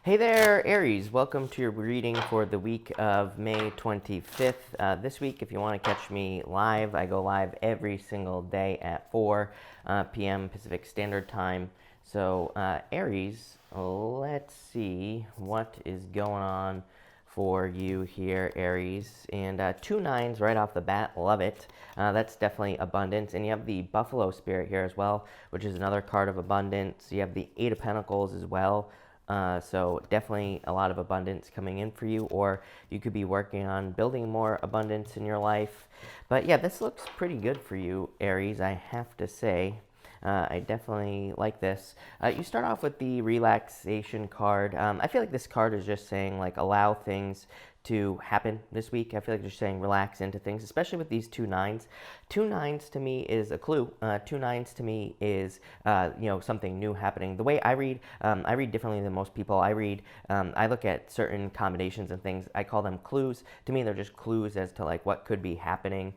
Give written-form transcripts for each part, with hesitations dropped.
Hey there, Aries. Welcome to your reading for the week of May 25th. This week, if you want to catch me live, I go live every single day at 4 p.m. Pacific Standard Time. So, Aries, let's see what is going on for you here, Aries. And 2 9s right off the bat, love it. That's definitely abundance. And you have the Buffalo Spirit here as well, which is another card of abundance. You have the Eight of Pentacles as well. So definitely a lot of abundance coming in for you, or you could be working on building more abundance in your life. But yeah, this looks pretty good for you, Aries, I have to say. I definitely like this. You start off with the relaxation card. I feel like this card is just saying like allow things to happen this week. I feel like you're saying relax into things, especially with these 2 9s. 2 9s to me is a clue. 2 9s to me is something new happening. The way I read differently than most people. I look at certain combinations and things. I call them clues. To me, they're just clues as to like what could be happening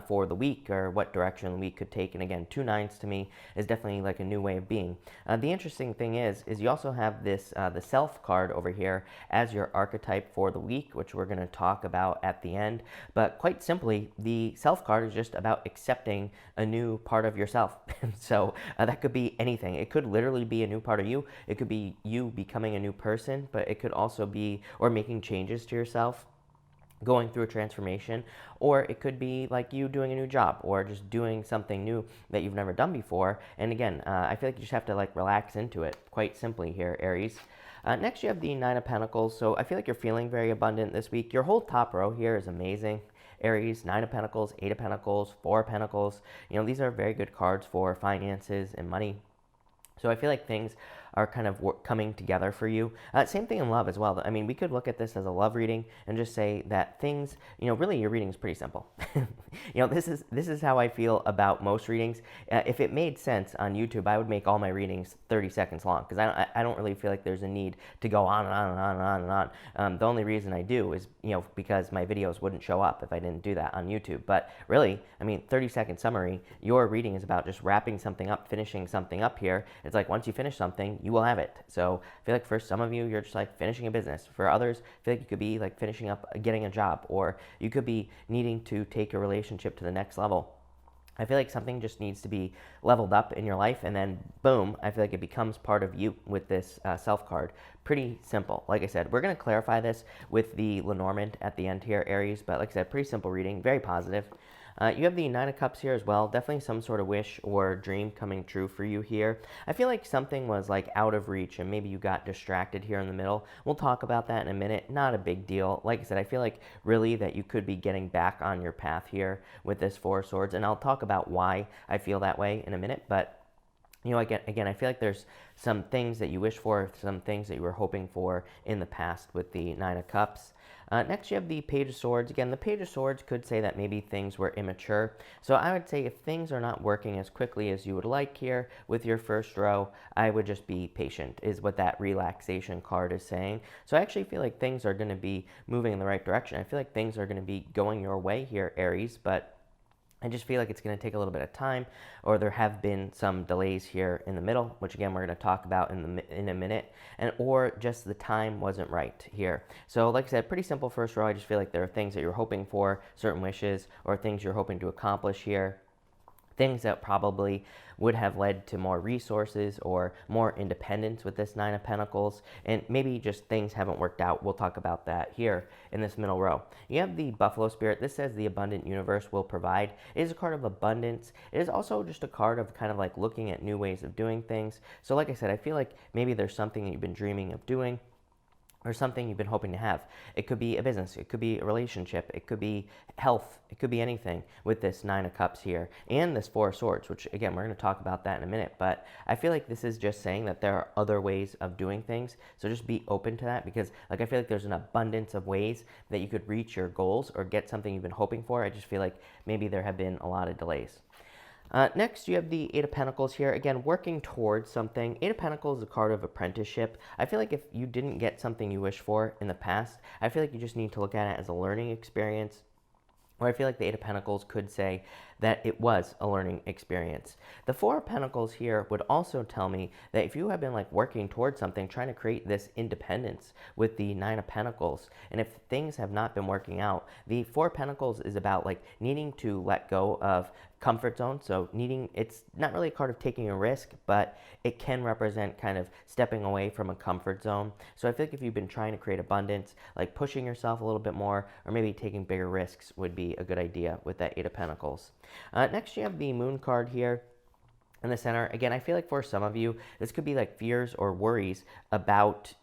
for the week or what direction the week could take. And again, 2 9s to me is definitely like a new way of being. The interesting thing is you also have this the Self card over here as your archetype for the week, which we're going to talk about at the end. But quite simply, the Self card is just about accepting a new part of yourself. So that could be anything. It could literally be a new part of you. It could be you becoming a new person, but it could also be, or making changes to yourself, going through a transformation, or it could be like you doing a new job or just doing something new that you've never done before. And again, I feel like you just have to like relax into it, quite simply here, Aries. Next, you have the Nine of Pentacles. So I feel like you're feeling very abundant this week. Your whole top row here is amazing. Aries, Nine of Pentacles, Eight of Pentacles, Four of Pentacles. These are very good cards for finances and money. So I feel like things are kind of coming together for you. Same thing in love as well. I mean, we could look at this as a love reading and just say that things, really your reading is pretty simple. This is how I feel about most readings. If it made sense on YouTube, I would make all my readings 30 seconds long because I don't really feel like there's a need to go on and on and on and on and on. The only reason I do is, because my videos wouldn't show up if I didn't do that on YouTube. But really, 30-second summary, your reading is about just wrapping something up, finishing something up here. It's like once you finish something, you will have it. So I feel like for some of you, you're just like finishing a business. For others, I feel like you could be like finishing up getting a job, or you could be needing to take your relationship to the next level. I feel like something just needs to be leveled up in your life, and then boom, I feel like it becomes part of you with this Self card. Pretty simple. Like I said, we're going to clarify this with the Lenormand at the end here, Aries, but like I said, pretty simple reading, very positive. You have the Nine of Cups here as well. Definitely some sort of wish or dream coming true for you here. I feel like something was like out of reach and maybe you got distracted here in the middle. We'll talk about that in a minute. Not a big deal. Like I said, I feel like really that you could be getting back on your path here with this Four of Swords. And I'll talk about why I feel that way in a minute. But again, I feel like there's some things that you wish for, some things that you were hoping for in the past with the Nine of Cups. Next, you have the Page of Swords. Again, the Page of Swords could say that maybe things were immature. So I would say if things are not working as quickly as you would like here with your first row, I would just be patient, is what that relaxation card is saying. So I actually feel like things are going to be moving in the right direction. I feel like things are going to be going your way here, Aries, but I just feel like it's going to take a little bit of time, or there have been some delays here in the middle, which again we're going to talk about in a minute, or just the time wasn't right here. So like I said, pretty simple first row. I just feel like there are things that you're hoping for, certain wishes, or things you're hoping to accomplish here. Things that probably would have led to more resources or more independence with this Nine of Pentacles, and maybe just things haven't worked out. We'll talk about that here in this middle row. You have the Buffalo Spirit. This says the abundant universe will provide. It is a card of abundance. It is also just a card of kind of like looking at new ways of doing things. So like I said, I feel like maybe there's something that you've been dreaming of doing, or something you've been hoping to have. It could be a business, it could be a relationship, it could be health, it could be anything with this Nine of Cups here and this Four of Swords, which again, we're going to talk about that in a minute. But I feel like this is just saying that there are other ways of doing things. So just be open to that, because like I feel like there's an abundance of ways that you could reach your goals or get something you've been hoping for. I just feel like maybe there have been a lot of delays. Next, you have the Eight of Pentacles here. Again, working towards something. Eight of Pentacles is a card of apprenticeship. I feel like if you didn't get something you wish for in the past, I feel like you just need to look at it as a learning experience. Or I feel like the Eight of Pentacles could say that it was a learning experience. The Four of Pentacles here would also tell me that if you have been like working towards something, trying to create this independence with the Nine of Pentacles, and if things have not been working out, the Four of Pentacles is about like needing to let go of comfort zone. So it's not really a card of taking a risk, but it can represent kind of stepping away from a comfort zone. So I feel like if you've been trying to create abundance, like pushing yourself a little bit more, or maybe taking bigger risks would be a good idea with that Eight of Pentacles. Next, you have the Moon card here in the center. Again, I feel like for some of you, this could be like fears or worries about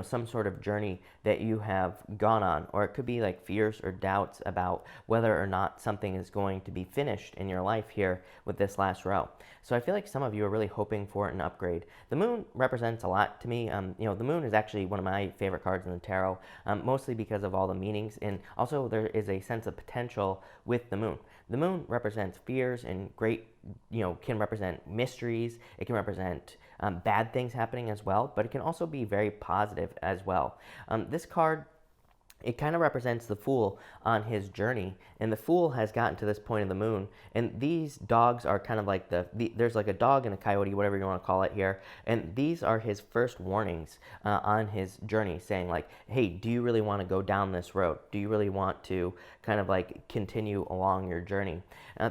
some sort of journey that you have gone on, or it could be like fears or doubts about whether or not something is going to be finished in your life here with this last row. So I feel like some of you are really hoping for an upgrade. The moon represents a lot to me. The moon is actually one of my favorite cards in the tarot, mostly because of all the meanings, and also there is a sense of potential with the moon. The moon represents fears and can represent mysteries. It can represent bad things happening as well, but it can also be very positive as well. This card, it kind of represents the Fool on his journey, and the Fool has gotten to this point of the moon, and these dogs are kind of like there's like a dog and a coyote, whatever you want to call it here, and these are his first warnings on his journey, saying like, hey, do you really want to go down this road? Do you really want to kind of like continue along your journey?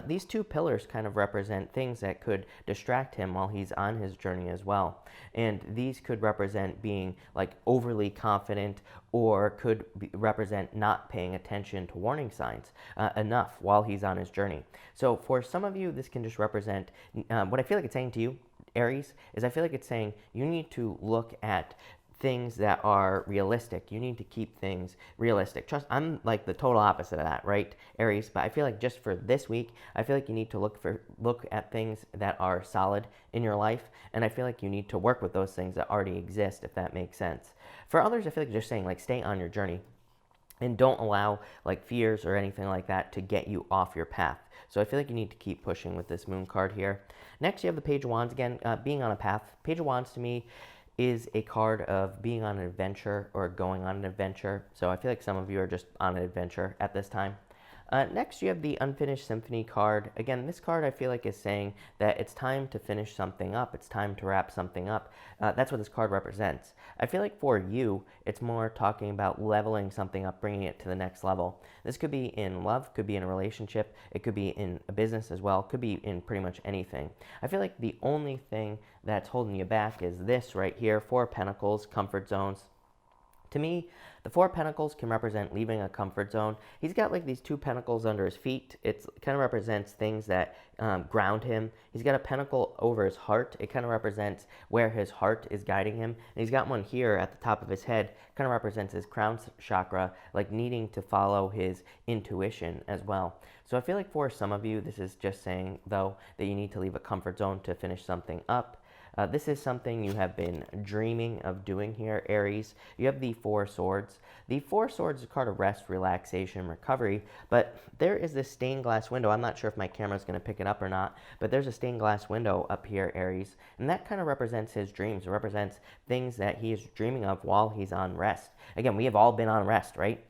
These two pillars kind of represent things that could distract him while he's on his journey as well, and these could represent being like overly confident, or could represent not paying attention to warning signs enough while he's on his journey. So for some of you, this can just represent what I feel like it's saying to you, Aries, is I feel like it's saying you need to look at things that are realistic. You need to keep things realistic. I'm like the total opposite of that, right, Aries? But I feel like just for this week, I feel like you need to look at things that are solid in your life, and I feel like you need to work with those things that already exist, if that makes sense. For others, I feel like just saying like stay on your journey, and don't allow like fears or anything like that to get you off your path. So I feel like you need to keep pushing with this Moon card here. Next, you have the Page of Wands again, being on a path. Page of Wands to me is a card of being on an adventure or going on an adventure. So I feel like some of you are just on an adventure at this time. Next, you have the Unfinished Symphony card. Again, this card I feel like is saying that it's time to finish something up. It's time to wrap something up. That's what this card represents. I feel like for you, it's more talking about leveling something up, bringing it to the next level. This could be in love, could be in a relationship, it could be in a business as well, could be in pretty much anything. I feel like the only thing that's holding you back is this right here, Four of Pentacles, comfort zones. To me, the Four of Pentacles can represent leaving a comfort zone. He's got like these two pentacles under his feet. It kind of represents things that ground him. He's got a pentacle over his heart. It kind of represents where his heart is guiding him. And he's got one here at the top of his head. Kind of represents his crown chakra, like needing to follow his intuition as well. So I feel like for some of you, this is just saying, though, that you need to leave a comfort zone to finish something up. This is something you have been dreaming of doing here, Aries. You have the Four Swords. The Four Swords is a card of rest, relaxation, recovery, but there is this stained glass window. I'm not sure if my camera is going to pick it up or not, but there's a stained glass window up here, Aries, and that kind of represents his dreams. It represents things that he is dreaming of while he's on rest. Again, we have all been on rest, right?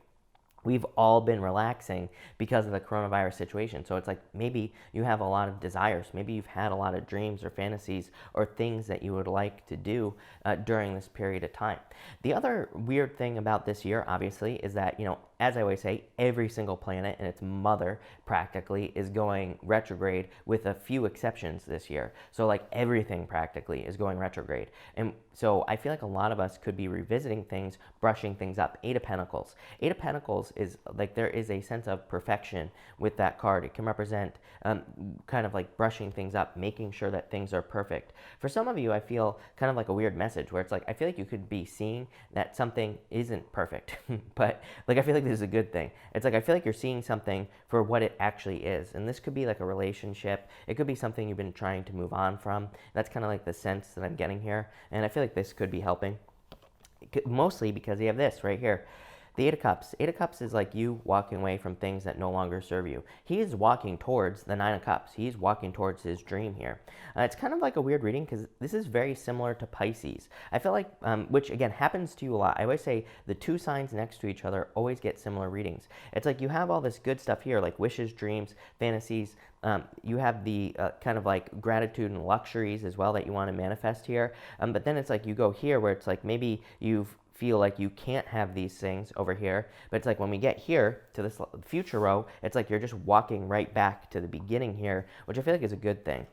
We've all been relaxing because of the coronavirus situation. So it's like maybe you have a lot of desires. Maybe you've had a lot of dreams or fantasies or things that you would like to do during this period of time. The other weird thing about this year, obviously, is that, as I always say, every single planet and its mother practically is going retrograde with a few exceptions this year. So like everything practically is going retrograde. And so I feel like a lot of us could be revisiting things, brushing things up. Eight of Pentacles. Eight of Pentacles is like there is a sense of perfection with that card. It can represent kind of like brushing things up, making sure that things are perfect. For some of you, I feel kind of like a weird message where it's like, I feel like you could be seeing that something isn't perfect, but like I feel like this is a good thing. It's like I feel like you're seeing something for what it actually is, and this could be like a relationship. It could be something you've been trying to move on from. That's kind of like the sense that I'm getting here, and I feel like this could be helping, mostly because you have this right here. The Eight of Cups. Eight of Cups is like you walking away from things that no longer serve you. He is walking towards the Nine of Cups. He's walking towards his dream here. It's kind of like a weird reading because this is very similar to Pisces. I feel like, which again happens to you a lot. I always say the two signs next to each other always get similar readings. It's like you have all this good stuff here, like wishes, dreams, fantasies. You have the kind of like gratitude and luxuries as well that you want to manifest here. But then it's like you go here where it's like maybe you feel like you can't have these things over here. But it's like when we get here to this future row, it's like you're just walking right back to the beginning here, which I feel like is a good thing.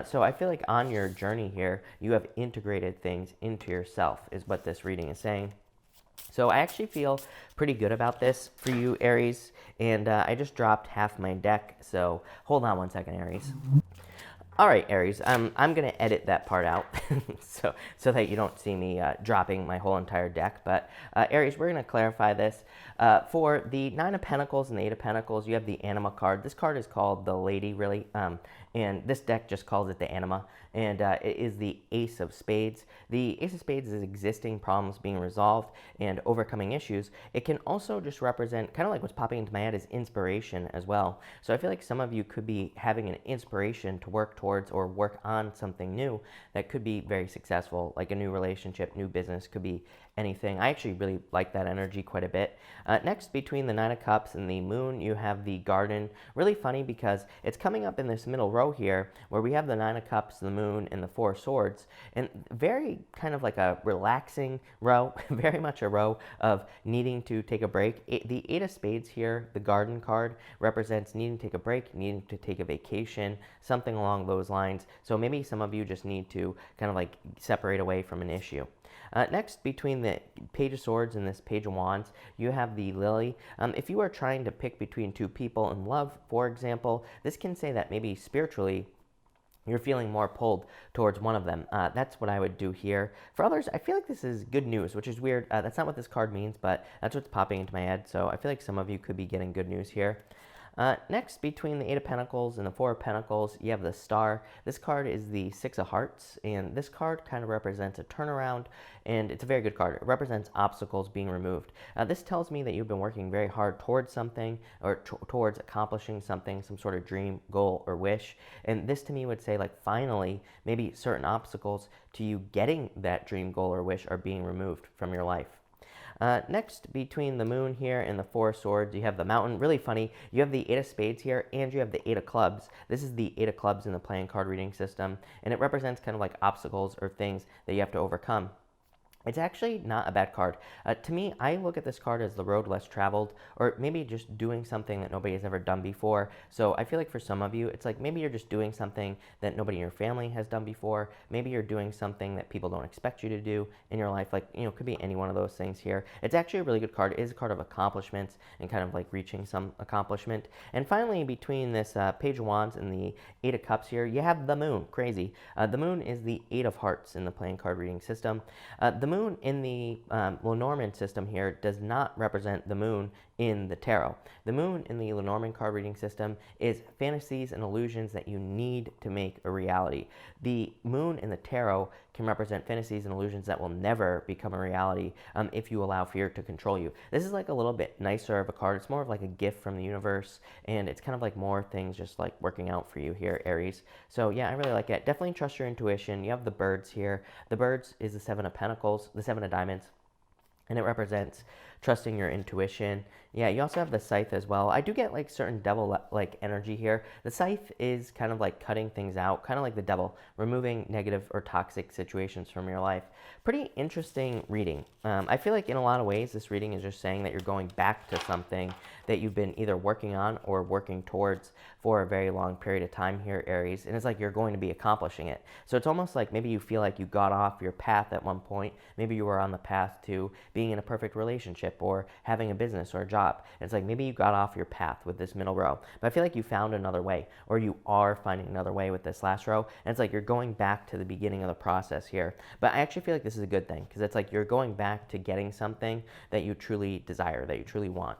So I feel like on your journey here, you have integrated things into yourself is what this reading is saying. So I actually feel pretty good about this for you, Aries, and I just dropped half my deck, so hold on one second, Aries. All right, Aries, I'm going to edit that part out so that you don't see me dropping my whole entire deck. But Aries, we're going to clarify this. For the Nine of Pentacles and the Eight of Pentacles, you have the Anima card. This card is called the Lady, really, and this deck just calls it the Anima, and it is the Ace of Spades. The Ace of Spades is existing problems being resolved and overcoming issues. It can also just represent, kind of like what's popping into my head, is inspiration as well. So I feel like some of you could be having an inspiration to work towards or work on something new that could be very successful, like a new relationship, new business, could be anything. I actually really like that energy quite a bit. Next, between the Nine of Cups and the Moon, you have the Garden. Really funny because it's coming up in this middle row here where we have the Nine of Cups, the Moon, and the Four of Swords, and very kind of like a relaxing row, very much a row of needing to take a break. The Eight of Spades here, the Garden card, represents needing to take a break, needing to take a vacation, something along those lines. So maybe some of you just need to kind of like separate away from an issue. Next, between the Page of Swords and this Page of Wands, you have the Lily. If you are trying to pick between two people in love, for example, this can say that maybe spiritually you're feeling more pulled towards one of them. That's what I would do here. For others, I feel like this is good news, which is weird. That's not what this card means, but that's what's popping into my head. So I feel like some of you could be getting good news here. Next, between the Eight of Pentacles and the Four of Pentacles, you have the Star. This card is the Six of Hearts, and this card kind of represents a turnaround, and it's a very good card. It represents obstacles being removed. This tells me that you've been working very hard towards something, or towards accomplishing something, some sort of dream, goal, or wish, and this to me would say, like, finally, maybe certain obstacles to you getting that dream, goal, or wish are being removed from your life. Next, between the Moon here and the Four of Swords, you have the Mountain. Really funny. You have the Eight of Spades here, and you have the Eight of Clubs. This is the Eight of Clubs in the playing card reading system, and it represents kind of like obstacles or things that you have to overcome. It's actually not a bad card. To me, I look at this card as the road less traveled, or maybe just doing something that nobody has ever done before. So I feel like for some of you, it's like maybe you're just doing something that nobody in your family has done before. Maybe you're doing something that people don't expect you to do in your life. Like, you know, could be any one of those things here. It's actually a really good card. It is a card of accomplishments and kind of like reaching some accomplishment. And finally, between this Page of Wands and the Eight of Cups here, you have the Moon. Crazy. The Moon is the Eight of Hearts in the playing card reading system. The Moon in the Lenormand system here does not represent the Moon in the tarot. The Moon in the Lenormand card reading system is fantasies and illusions that you need to make a reality. The Moon in the tarot can represent fantasies and illusions that will never become a reality if you allow fear to control you. This is like a little bit nicer of a card. It's more of like a gift from the universe, and it's kind of like more things just like working out for you here, Aries. So yeah, I really like it. Definitely trust your intuition. You have the Birds here. The Birds is the Seven of Pentacles, the Seven of Diamonds, and it represents trusting your intuition. Yeah, you also have the Scythe as well. I do get like certain devil like energy here. The Scythe is kind of like cutting things out, kind of like the devil, removing negative or toxic situations from your life. Pretty interesting reading. I feel like in a lot of ways, this reading is just saying that you're going back to something that you've been either working on or working towards for a very long period of time here, Aries. And it's like you're going to be accomplishing it. So it's almost like maybe you feel like you got off your path at one point. Maybe you were on the path to being in a perfect relationship or having a business or a job. And it's like maybe you got off your path with this middle row. But I feel like you found another way, or you are finding another way with this last row. And it's like you're going back to the beginning of the process here. But I actually feel like this is a good thing, because it's like you're going back to getting something that you truly desire, that you truly want.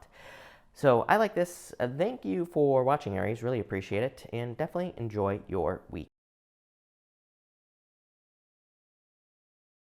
So I like this. Thank you for watching, Aries. Really appreciate it. And definitely enjoy your week.